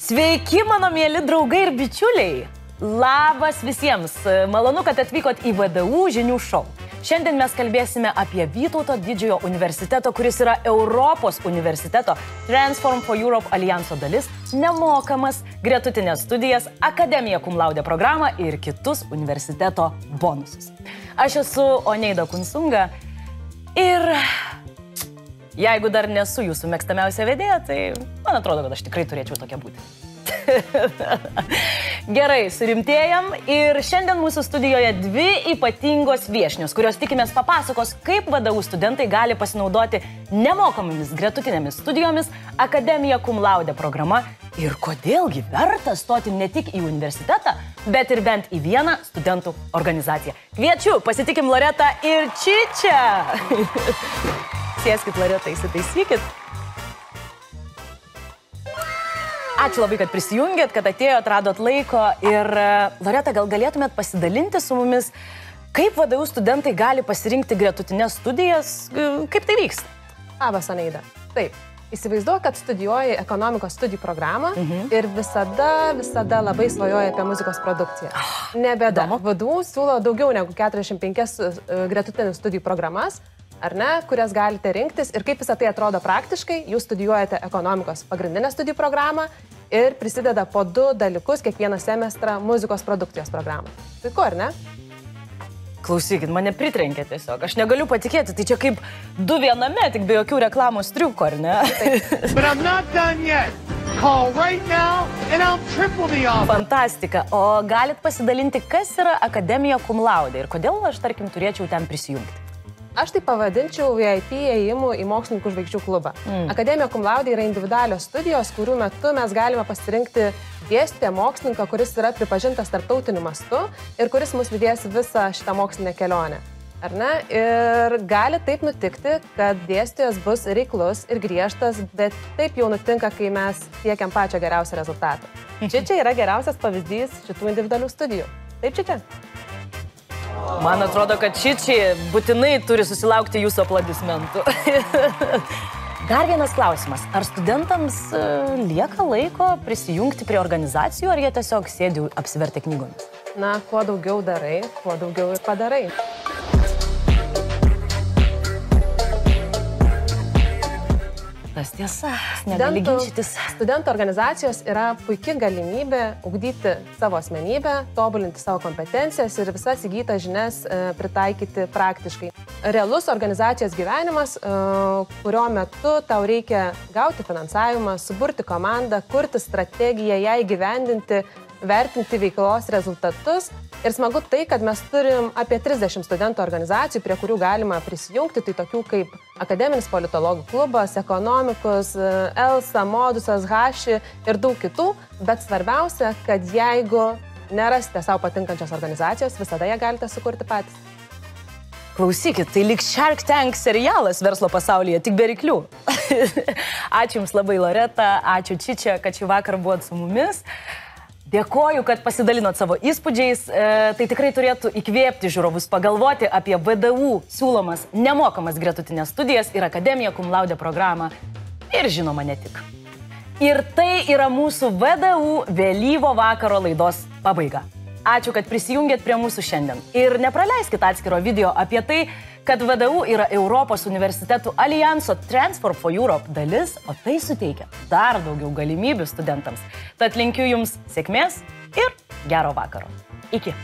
Sveiki, mano mėly draugai ir bičiuliai. Labas visiems. Malonu, kad atvykot į VDU žinių šou. Šiandien mes kalbėsime apie Vytauto didžiojo universiteto, kuris yra Europos universiteto Transform for Europe alijanso dalis, nemokamas gretutinės studijas, Akademija cum laude programą ir kitus universiteto bonusus. Aš esu Oneida Kunsunga ir jeigu dar nesu jūsų mėgstamiausia vedėja, tai man atrodo, kad aš tikrai turėčiau tokia būti. Gerai, surimtėjam ir šiandien mūsų studijoje dvi ypatingos viešnios, kurios tikimės papasakos, kaip VDU studentai gali pasinaudoti nemokamomis gretutinėmis studijomis, Akademija cum laude programa ir kodėlgi verta stoti ne tik į universitetą, bet ir bent į vieną studentų organizaciją. Kviečiu, pasitikim Loretą ir Čičią. Sėskit, Loreta, įsitaisykit. Ačiū labai, kad prisijungėt, kad atėjot, radot laiko ir Loreta, gal galėtumėt pasidalinti su mumis, kaip VDU studentai gali pasirinkti gretutinės studijas, kaip tai vyksta? Labas, Oneida. Taip, įsivaizduoju, kad studijuoji ekonomikos studijų programą ir visada labai svajoji apie muzikos produkciją. Nebėda, VDU siūlo daugiau negu 45 gretutinių studijų programas, ar ne, kurias galite rinktis ir kaip visą tai atrodo praktiškai. Jūs studijuojate ekonomikos pagrindinę studijų programą ir prisideda po 2 dalykus kiekvieną semestrą muzikos produkcijos programą. Puiku, ar ne? Klausykit, mane pritrenkė tiesiog. Aš negaliu patikėti, tai čia kaip 2 viename, tik be jokių reklamos triukų, ar ne? But I'm not done yet. Call right now and I'll triple the offer. Fantastika. O galit pasidalinti, kas yra Akademija cum laude ir kodėl aš, tarkim, turėčiau ten prisijungti? Aš tai pavadinčiau VIP ėjimų į mokslininkų žvaigždžių klubą. Akademija cum laude yra individualios studijos, kurių metu mes galime pasirinkti dėstytoją mokslininką, kuris yra pripažintas tarptautiniu mastu ir kuris mus lydės visą šitą mokslinę kelionę. Ar ne? Ir gali taip nutikti, kad dėstytojas bus reiklus ir griežtas, bet taip jau nutinka, kai mes siekiam pačią geriausią rezultatą. Čia yra geriausias pavyzdys šitų individualių studijų. Taip, čia. Man atrodo, kad Čičiai būtinai turi susilaukti jūsų aplodismentų. Dar vienas klausimas. Ar studentams lieka laiko prisijungti prie organizacijų, ar jie tiesiog sėdi apsivertę knygomis? Na, kuo daugiau darai, kuo daugiau ir padarai. Tas tiesa, negali ginčytis. Studentų organizacijos yra puikia galimybė ugdyti savo asmenybę, tobulinti savo kompetencijas ir visas įgytas žinias pritaikyti praktiškai. Realus organizacijos gyvenimas, kurio metu tau reikia gauti finansavimą, suburti komandą, kurti strategiją, ją įgyvendinti, vertinti veiklos rezultatus. Ir smagu tai, kad mes turim apie 30 studentų organizacijų, prie kurių galima prisijungti, tai tokių kaip Akademinis politologų klubas, Ekonomikus, ELSA, Modusas, Haši ir daug kitų. Bet svarbiausia, kad jeigu nerasite savo patinkančios organizacijos, visada ją galite sukurti patys. Klausykit, tai lyg Shark Tank serialas verslo pasaulyje, tik be ryklių. Ačiū Jums labai, Loreta, ačiū Čičia, kad šį vakarą buvot su mumis. Dėkoju, kad pasidalinot savo įspūdžiais. Tai tikrai turėtų įkvėpti žiūrovus pagalvoti apie VDU siūlomas nemokamas gretutinės studijas ir Akademija cum laude programą. Ir žinoma, ne tik. Ir tai yra mūsų VDU vėlyvo vakaro laidos pabaiga. Ačiū, kad prisijungėt prie mūsų šiandien. Ir nepraleiskit atskiro video apie tai, kad VDU yra Europos universitetų alijanso Transform for Europe dalis, o tai suteikia dar daugiau galimybių studentams. Tad linkiu Jums sėkmės ir gero vakaro. Iki.